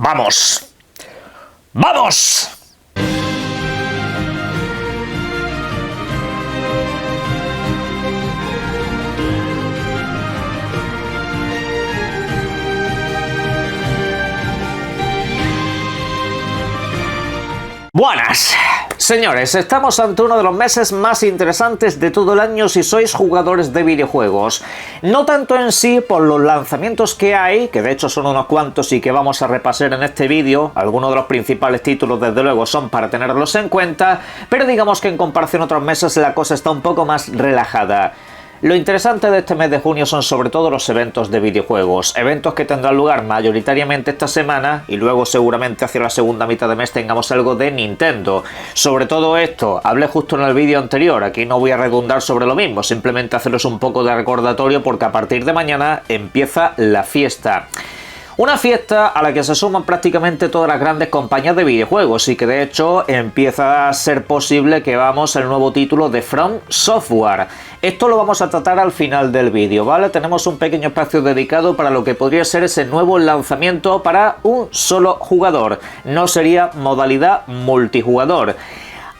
¡Vamos! ¡Vamos! Buenas, señores, estamos ante uno de los meses más interesantes de todo el año si sois jugadores de videojuegos. No tanto en sí por los lanzamientos que hay, que de hecho son unos cuantos y que vamos a repasar en este vídeo. Algunos de los principales títulos desde luego son para tenerlos en cuenta, pero digamos que en comparación a otros meses la cosa está un poco más relajada. Lo interesante de este mes de junio son sobre todo los eventos de videojuegos, eventos que tendrán lugar mayoritariamente esta semana y luego seguramente hacia la segunda mitad de mes tengamos algo de Nintendo. Sobre todo esto, hablé justo en el vídeo anterior, aquí no voy a redundar sobre lo mismo, simplemente haceros un poco de recordatorio porque a partir de mañana empieza la fiesta. Una fiesta a la que se suman prácticamente todas las grandes compañías de videojuegos y que de hecho empieza a ser posible que veamos el nuevo título de From Software. Esto lo vamos a tratar al final del vídeo, ¿vale? Tenemos un pequeño espacio dedicado para lo que podría ser ese nuevo lanzamiento para un solo jugador. No sería modalidad multijugador.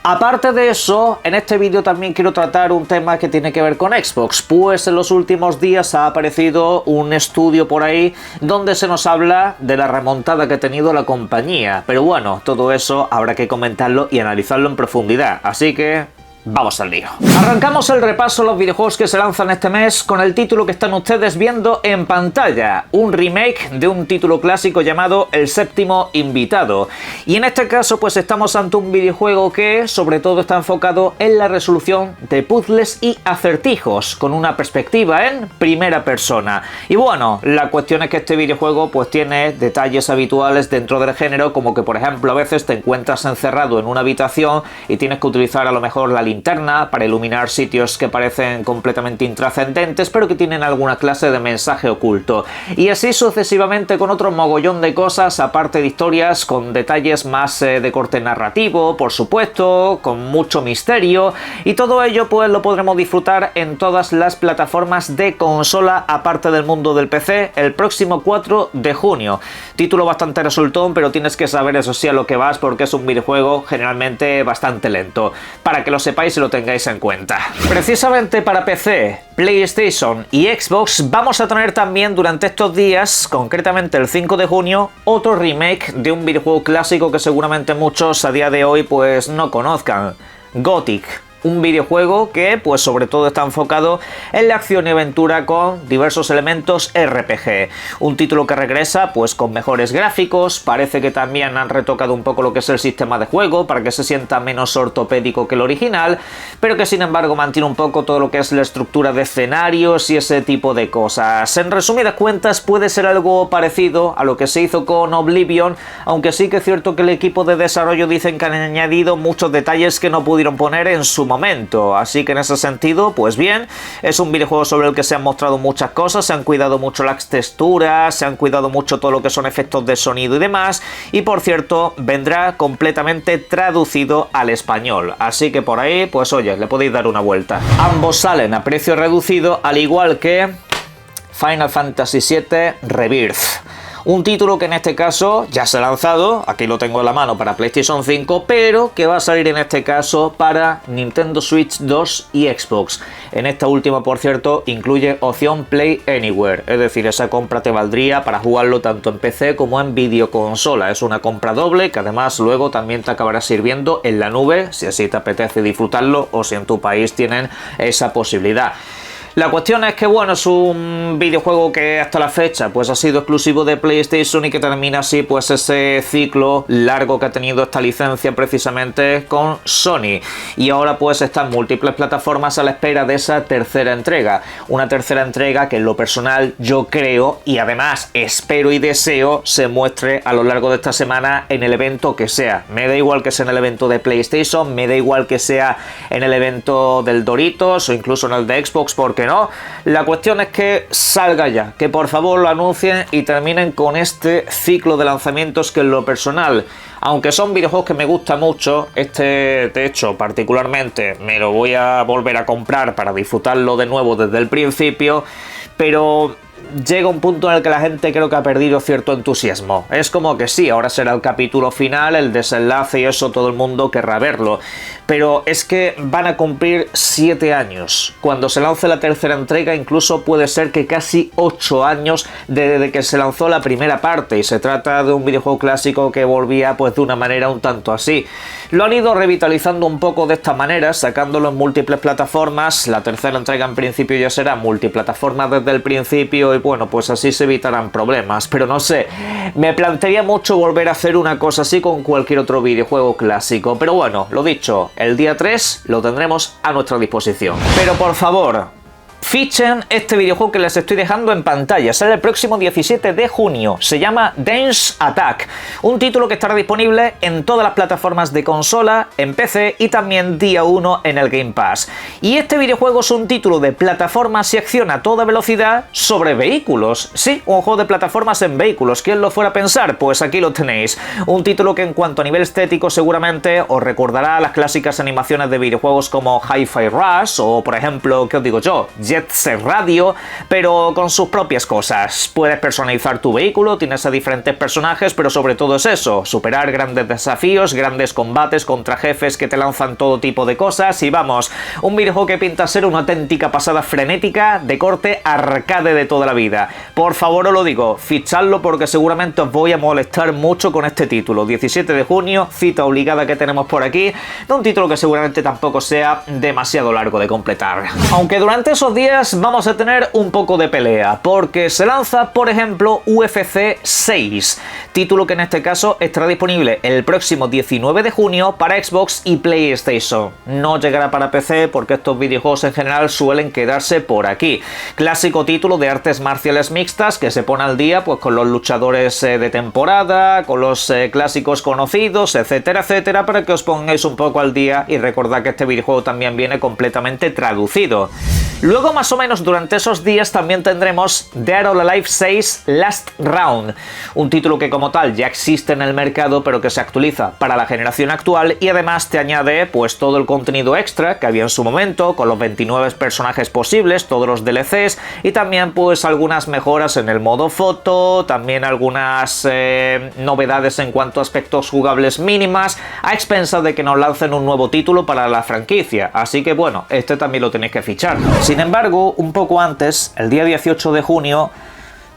Aparte de eso, en este vídeo también quiero tratar un tema que tiene que ver con Xbox, pues en los últimos días ha aparecido un estudio por ahí donde se nos habla de la remontada que ha tenido la compañía, pero bueno, todo eso habrá que comentarlo y analizarlo en profundidad, así que vamos al lío. Arrancamos el repaso a los videojuegos que se lanzan este mes con el título que están ustedes viendo en pantalla, un remake de un título clásico llamado El Séptimo Invitado. Y en este caso pues estamos ante un videojuego que sobre todo está enfocado en la resolución de puzzles y acertijos, con una perspectiva en primera persona. Y bueno, la cuestión es que este videojuego pues tiene detalles habituales dentro del género, como que por ejemplo a veces te encuentras encerrado en una habitación y tienes que utilizar a lo mejor la linterna para iluminar sitios que parecen completamente intrascendentes pero que tienen alguna clase de mensaje oculto, y así sucesivamente con otro mogollón de cosas, aparte de historias con detalles más de corte narrativo, por supuesto, con mucho misterio, y todo ello pues lo podremos disfrutar en todas las plataformas de consola aparte del mundo del PC el próximo 4 de junio. Título bastante resultón, pero tienes que saber eso sí a lo que vas porque es un videojuego generalmente bastante lento, para que lo sepáis y lo tengáis en cuenta. Precisamente para PC, PlayStation y Xbox vamos a tener también durante estos días, concretamente el 5 de junio, otro remake de un videojuego clásico que seguramente muchos a día de hoy pues no conozcan, Gothic. Un videojuego que pues sobre todo está enfocado en la acción y aventura con diversos elementos RPG. Un título que regresa pues con mejores gráficos, parece que también han retocado un poco lo que es el sistema de juego para que se sienta menos ortopédico que el original, pero que sin embargo mantiene un poco todo lo que es la estructura de escenarios y ese tipo de cosas. En resumidas cuentas puede ser algo parecido a lo que se hizo con Oblivion, aunque sí que es cierto que el equipo de desarrollo dicen que han añadido muchos detalles que no pudieron poner en su momento, así que en ese sentido pues bien, es un videojuego sobre el que se han mostrado muchas cosas, se han cuidado mucho las texturas, se han cuidado mucho todo lo que son efectos de sonido y demás, y por cierto vendrá completamente traducido al español, así que por ahí pues oye, le podéis dar una vuelta. Ambos salen a precio reducido, al igual que Final Fantasy VII Rebirth. Un título que en este caso ya se ha lanzado, aquí lo tengo en la mano para PlayStation 5, pero que va a salir en este caso para Nintendo Switch 2 y Xbox. En esta última, por cierto, incluye opción Play Anywhere, es decir, esa compra te valdría para jugarlo tanto en PC como en videoconsola. Es una compra doble que además luego también te acabará sirviendo en la nube, si así te apetece disfrutarlo o si en tu país tienen esa posibilidad. La cuestión es que bueno, es un videojuego que hasta la fecha pues ha sido exclusivo de PlayStation y que termina así pues ese ciclo largo que ha tenido esta licencia precisamente con Sony, y ahora pues está en múltiples plataformas a la espera de esa tercera entrega, una tercera entrega que en lo personal yo creo y además espero y deseo se muestre a lo largo de esta semana en el evento que sea. Me da igual que sea en el evento de PlayStation, me da igual que sea en el evento del Doritos o incluso en el de Xbox, porque no, la cuestión es que salga ya, que por favor lo anuncien y terminen con este ciclo de lanzamientos que en lo personal, aunque son videojuegos que me gustan mucho, este de hecho particularmente me lo voy a volver a comprar para disfrutarlo de nuevo desde el principio, pero llega un punto en el que la gente creo que ha perdido cierto entusiasmo. Es como que sí, ahora será el capítulo final, el desenlace y eso, todo el mundo querrá verlo. Pero es que van a cumplir 7 años. Cuando se lance la tercera entrega, incluso puede ser que casi 8 años desde que se lanzó la primera parte. Y se trata de un videojuego clásico que volvía pues de una manera un tanto así. Lo han ido revitalizando un poco de esta manera, sacándolo en múltiples plataformas. La tercera entrega en principio ya será multiplataforma desde el principio y bueno, pues así se evitarán problemas. Pero no sé, me plantearía mucho volver a hacer una cosa así con cualquier otro videojuego clásico. Pero bueno, lo dicho, el día 3 lo tendremos a nuestra disposición. Pero por favor, fichen este videojuego que les estoy dejando en pantalla. Sale el próximo 17 de junio. Se llama Dance Attack. Un título que estará disponible en todas las plataformas de consola, en PC y también día 1 en el Game Pass. Y este videojuego es un título de plataformas y acción a toda velocidad sobre vehículos. Sí, un juego de plataformas en vehículos. ¿Quién lo fuera a pensar? Pues aquí lo tenéis. Un título que en cuanto a nivel estético seguramente os recordará las clásicas animaciones de videojuegos como Hi-Fi Rush o, por ejemplo, ¿qué os digo yo? Jet Set Radio, pero con sus propias cosas. Puedes personalizar tu vehículo, tienes a diferentes personajes, pero sobre todo es eso, superar grandes desafíos, grandes combates contra jefes que te lanzan todo tipo de cosas y vamos, un videojuego que pinta ser una auténtica pasada frenética de corte arcade de toda la vida. Por favor os lo digo, fichadlo porque seguramente os voy a molestar mucho con este título. 17 de junio, cita obligada que tenemos por aquí, de un título que seguramente tampoco sea demasiado largo de completar. Aunque durante esos días vamos a tener un poco de pelea, porque se lanza, por ejemplo, UFC 6, título que en este caso estará disponible el próximo 19 de junio para Xbox y PlayStation. No llegará para PC porque estos videojuegos en general suelen quedarse por aquí. Clásico título de artes marciales mixtas que se pone al día pues con los luchadores de temporada, con los clásicos conocidos, etcétera, etcétera, para que os pongáis un poco al día y recordad que este videojuego también viene completamente traducido. Luego, más o menos durante esos días también tendremos Dead or Alive 6 Last Round, un título que como tal ya existe en el mercado pero que se actualiza para la generación actual y además te añade pues todo el contenido extra que había en su momento con los 29 personajes posibles, todos los DLCs y también pues algunas mejoras en el modo foto, también algunas novedades en cuanto a aspectos jugables mínimas a expensas de que nos lancen un nuevo título para la franquicia, así que bueno, este también lo tenéis que fichar. Sin embargo, un poco antes, el día 18 de junio,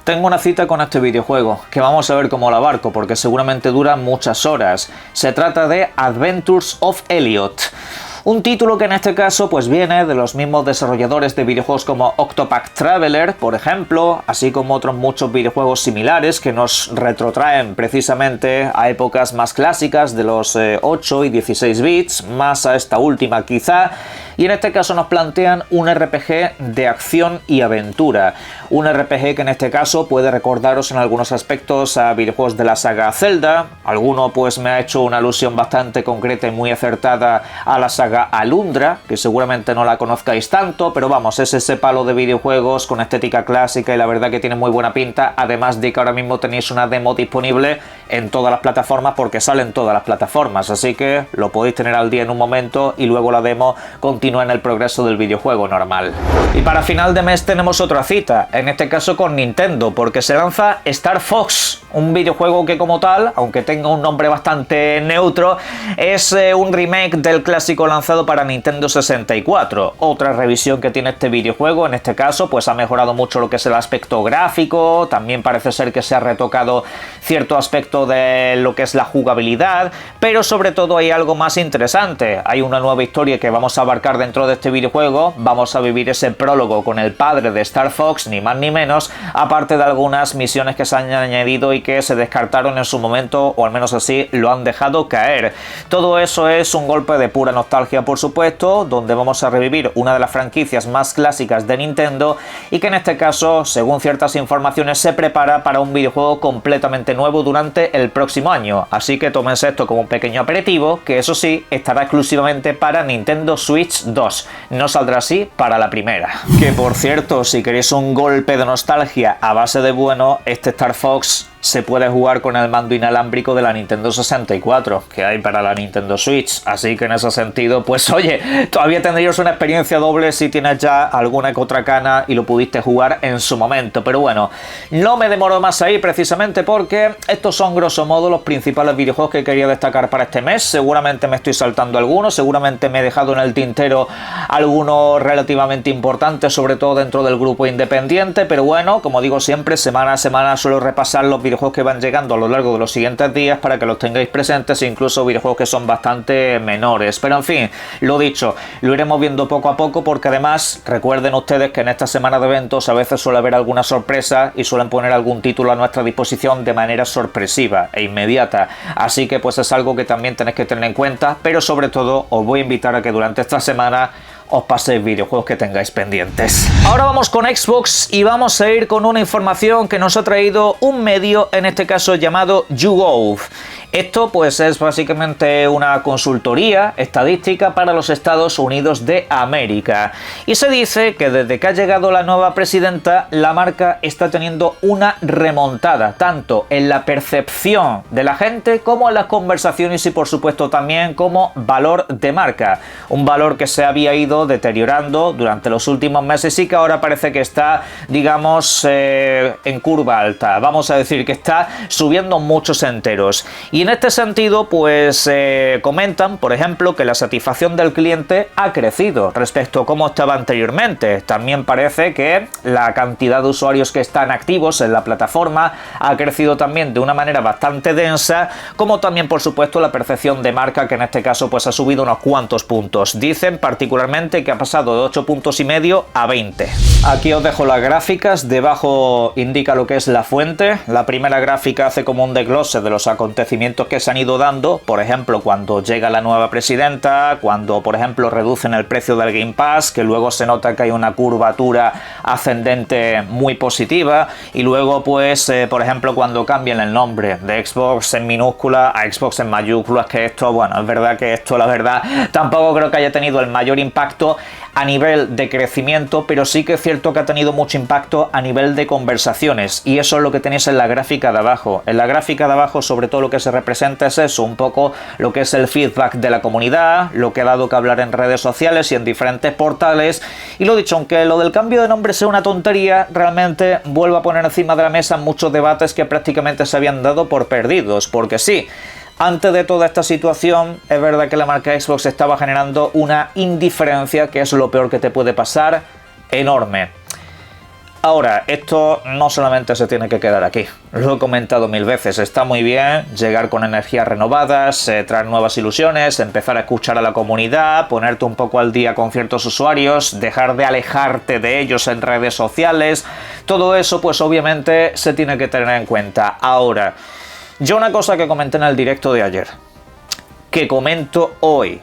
tengo una cita con este videojuego, que vamos a ver cómo lo abarco, porque seguramente dura muchas horas. Se trata de Adventures of Elliot. Un título que en este caso pues viene de los mismos desarrolladores de videojuegos como Octopath Traveler, por ejemplo, así como otros muchos videojuegos similares que nos retrotraen precisamente a épocas más clásicas de los 8 y 16 bits, más a esta última quizá, y en este caso nos plantean un RPG de acción y aventura. Un RPG que en este caso puede recordaros en algunos aspectos a videojuegos de la saga Zelda, alguno pues me ha hecho una alusión bastante concreta y muy acertada a la saga Alundra, que seguramente no la conozcáis tanto, pero vamos, es ese palo de videojuegos con estética clásica y la verdad que tiene muy buena pinta, además de que ahora mismo tenéis una demo disponible en todas las plataformas porque salen todas las plataformas, así que lo podéis tener al día en un momento y luego la demo continúa en el progreso del videojuego normal. Y para final de mes tenemos otra cita, en este caso con Nintendo, porque se lanza Star Fox, un videojuego que como tal, aunque tenga un nombre bastante neutro, es un remake del clásico lanzado para Nintendo 64. Otra revisión que tiene este videojuego, en este caso, pues ha mejorado mucho lo que es el aspecto gráfico, también parece ser que se ha retocado cierto aspecto de lo que es la jugabilidad, pero sobre todo hay algo más interesante. Hay una nueva historia que vamos a abarcar dentro de este videojuego, vamos a vivir ese prólogo con el padre de Star Fox, ni más ni menos, aparte de algunas misiones que se han añadido y que se descartaron en su momento, o al menos así lo han dejado caer. Todo eso es un golpe de pura nostalgia, por supuesto, donde vamos a revivir una de las franquicias más clásicas de Nintendo y que en este caso, según ciertas informaciones, se prepara para un videojuego completamente nuevo durante solamente el próximo año, así que tómense esto como un pequeño aperitivo, que eso sí, estará exclusivamente para Nintendo Switch 2, no saldrá así para la primera. Que por cierto, si queréis un golpe de nostalgia a base de bueno, este Star Fox se puede jugar con el mando inalámbrico de la Nintendo 64 que hay para la Nintendo Switch, así que en ese sentido, pues oye, todavía tendrías una experiencia doble si tienes ya alguna que otra cana y lo pudiste jugar en su momento. Pero bueno, no me demoro más ahí precisamente porque estos son grosso modo los principales videojuegos que quería destacar para este mes. Seguramente me estoy saltando algunos, seguramente me he dejado en el tintero algunos relativamente importantes, sobre todo dentro del grupo independiente, pero bueno, como digo siempre, semana a semana suelo repasar los videojuegos que van llegando a lo largo de los siguientes días para que los tengáis presentes, incluso videojuegos que son bastante menores. Pero en fin, lo dicho, lo iremos viendo poco a poco porque además recuerden ustedes que en esta semana de eventos a veces suele haber alguna sorpresa y suelen poner algún título a nuestra disposición de manera sorpresiva e inmediata. Así que pues es algo que también tenéis que tener en cuenta, pero sobre todo os voy a invitar a que durante esta semana os paséis videojuegos que tengáis pendientes. Ahora vamos con Xbox y vamos a ir con una información que nos ha traído un medio, en este caso llamado YouGov. Esto pues es básicamente una consultoría estadística para los Estados Unidos de América. Y se dice que desde que ha llegado la nueva presidenta, la marca está teniendo una remontada, tanto en la percepción de la gente como en las conversaciones y por supuesto también como valor de marca. Un valor que se había ido deteriorando durante los últimos meses y que ahora parece que está, digamos, en curva alta. Vamos a decir que está subiendo muchos enteros. Y en este sentido, pues comentan, por ejemplo, que la satisfacción del cliente ha crecido respecto a cómo estaba anteriormente. También parece que la cantidad de usuarios que están activos en la plataforma ha crecido también de una manera bastante densa, como también, por supuesto, la percepción de marca, que en este caso pues ha subido unos cuantos puntos. Dicen particularmente que ha pasado de 8,5 puntos a 20. Aquí os dejo las gráficas, debajo indica lo que es la fuente. La primera gráfica hace como un desglose de los acontecimientos que se han ido dando, por ejemplo, cuando llega la nueva presidenta, cuando, por ejemplo, reducen el precio del Game Pass, que luego se nota que hay una curvatura ascendente muy positiva, y luego, pues, por ejemplo, cuando cambian el nombre de Xbox en minúscula a Xbox en mayúsculas, que esto, bueno, es verdad que esto, la verdad, tampoco creo que haya tenido el mayor impacto a nivel de crecimiento, pero sí que es cierto que ha tenido mucho impacto a nivel de conversaciones, y eso es lo que tenéis en la gráfica de abajo. En la gráfica de abajo, sobre todo lo que se representa es eso, un poco lo que es el feedback de la comunidad, lo que ha dado que hablar en redes sociales y en diferentes portales. Y lo dicho, aunque lo del cambio de nombre sea una tontería, realmente vuelvo a poner encima de la mesa muchos debates que prácticamente se habían dado por perdidos, porque sí, antes de toda esta situación, es verdad que la marca Xbox estaba generando una indiferencia, que es lo peor que te puede pasar, enorme. Ahora, esto no solamente se tiene que quedar aquí, lo he comentado mil veces, está muy bien llegar con energías renovadas, traer nuevas ilusiones, empezar a escuchar a la comunidad, ponerte un poco al día con ciertos usuarios, dejar de alejarte de ellos en redes sociales, todo eso pues obviamente se tiene que tener en cuenta. Ahora, yo una cosa que comenté en el directo de ayer, que comento hoy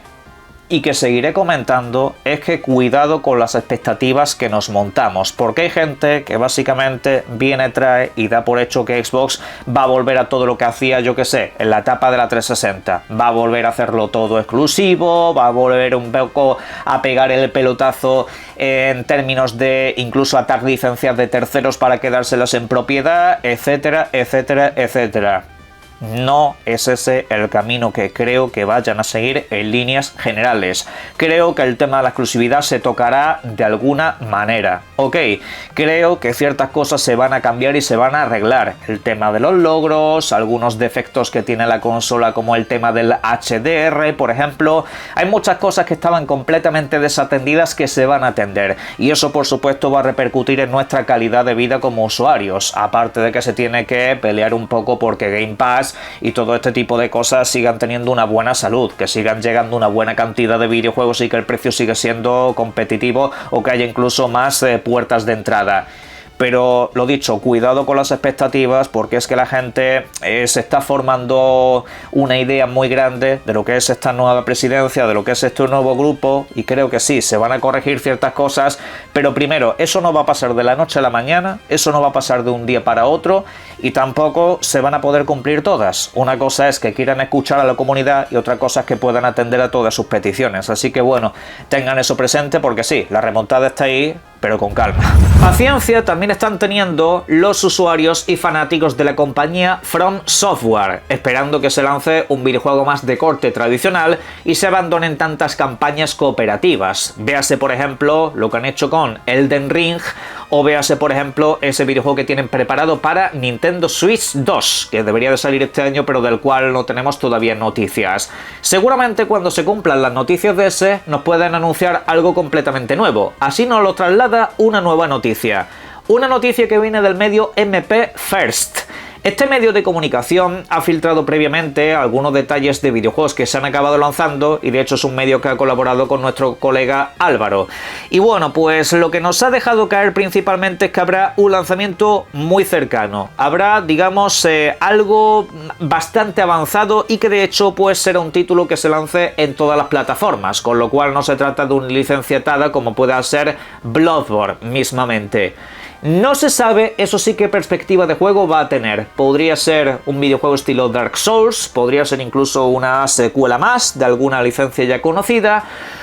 y que seguiré comentando, es que cuidado con las expectativas que nos montamos, porque hay gente que básicamente viene, trae y da por hecho que Xbox va a volver a todo lo que hacía, yo que sé, en la etapa de la 360, va a volver a hacerlo todo exclusivo, va a volver un poco a pegar el pelotazo en términos de incluso atar licencias de terceros para quedárselas en propiedad, etcétera, etcétera, etcétera. No es ese el camino que creo que vayan a seguir en líneas generales. Creo que el tema de la exclusividad se tocará de alguna manera. Ok, creo que ciertas cosas se van a cambiar y se van a arreglar. El tema de los logros, algunos defectos que tiene la consola como el tema del HDR, por ejemplo. Hay muchas cosas que estaban completamente desatendidas que se van a atender. Y eso por supuesto va a repercutir en nuestra calidad de vida como usuarios. Aparte de que se tiene que pelear un poco porque Game Pass y todo este tipo de cosas sigan teniendo una buena salud, que sigan llegando una buena cantidad de videojuegos y que el precio siga siendo competitivo o que haya incluso más puertas de entrada. pero lo dicho, cuidado con las expectativas, porque es que la gente se está formando una idea muy grande de lo que es esta nueva presidencia, de lo que es este nuevo grupo, y creo que sí, se van a corregir ciertas cosas, pero primero, eso no va a pasar de la noche a la mañana, eso no va a pasar de un día para otro, y tampoco se van a poder cumplir todas. Una cosa es que quieran escuchar a la comunidad y otra cosa es que puedan atender a todas sus peticiones, así que bueno, tengan eso presente porque sí, la remontada está ahí, pero con calma. Paciencia también están teniendo los usuarios y fanáticos de la compañía From Software, esperando que se lance un videojuego más de corte tradicional y se abandonen tantas campañas cooperativas. Véase por ejemplo lo que han hecho con Elden Ring, o véase por ejemplo ese videojuego que tienen preparado para Nintendo Switch 2, que debería de salir este año pero del cual no tenemos todavía noticias. Seguramente cuando se cumplan las noticias de ese nos pueden anunciar algo completamente nuevo, así nos lo trasladan una nueva noticia. Una noticia que viene del medio MP First. Este medio de comunicación ha filtrado previamente algunos detalles de videojuegos que se han acabado lanzando y de hecho es un medio que ha colaborado con nuestro colega Álvaro. Y bueno, pues lo que nos ha dejado caer principalmente es que habrá un lanzamiento muy cercano. Habrá, digamos, algo bastante avanzado y que de hecho pues será un título que se lance en todas las plataformas, con lo cual no se trata de una licencia atada como pueda ser Bloodborne mismamente. No se sabe, eso sí, qué perspectiva de juego va a tener. Podría ser un videojuego estilo Dark Souls, podría ser incluso una secuela más de alguna licencia ya conocida,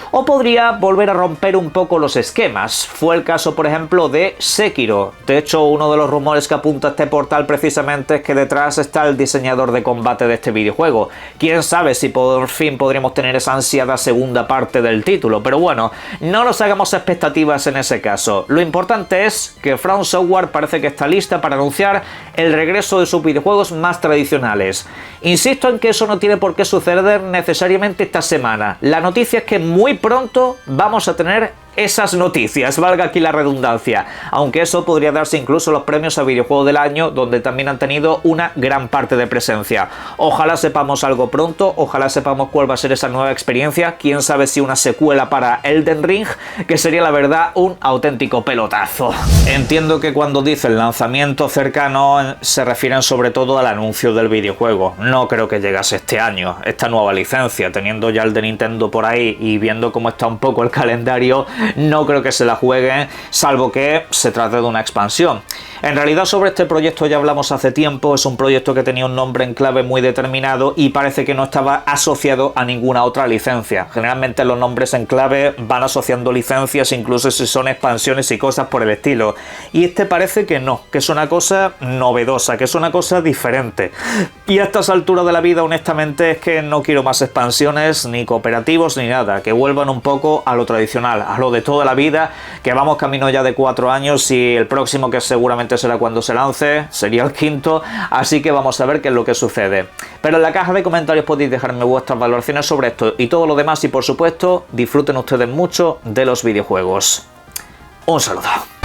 o podría volver a romper un poco los esquemas. Fue el caso, por ejemplo, de Sekiro. De hecho, uno de los rumores que apunta este portal precisamente es que detrás está el diseñador de combate de este videojuego. Quién sabe si por fin podríamos tener esa ansiada segunda parte del título, pero bueno, no nos hagamos expectativas en ese caso. Lo importante es que From Software parece que está lista para anunciar el regreso de sus videojuegos más tradicionales. Insisto en que eso no tiene por qué suceder necesariamente esta semana. La noticia es que muy pronto vamos a tener esas noticias, valga aquí la redundancia, aunque eso podría darse incluso los premios a videojuego del año, donde también han tenido una gran parte de presencia. Ojalá sepamos algo pronto, ojalá sepamos cuál va a ser esa nueva experiencia, quién sabe si una secuela para Elden Ring, que sería la verdad un auténtico pelotazo. Entiendo que cuando dicen lanzamiento cercano se refieren sobre todo al anuncio del videojuego. No creo que llegase este año, esta nueva licencia, teniendo ya el de Nintendo por ahí y viendo cómo está un poco el calendario, no creo que se la jueguen, salvo que se trate de una expansión. En realidad sobre este proyecto ya hablamos hace tiempo, es un proyecto que tenía un nombre en clave muy determinado y parece que no estaba asociado a ninguna otra licencia. Generalmente los nombres en clave van asociando licencias, incluso si son expansiones y cosas por el estilo. Y este parece que no, que es una cosa novedosa, que es una cosa diferente. Y a estas alturas de la vida, honestamente, es que no quiero más expansiones, ni cooperativos, ni nada. Que vuelvan un poco a lo tradicional, a lo de toda la vida, que vamos camino ya de 4 años y el próximo, que seguramente será cuando se lance, sería el 5º, así que vamos a ver qué es lo que sucede. Pero en la caja de comentarios podéis dejarme vuestras valoraciones sobre esto y todo lo demás, y por supuesto disfruten ustedes mucho de los videojuegos. Un saludo.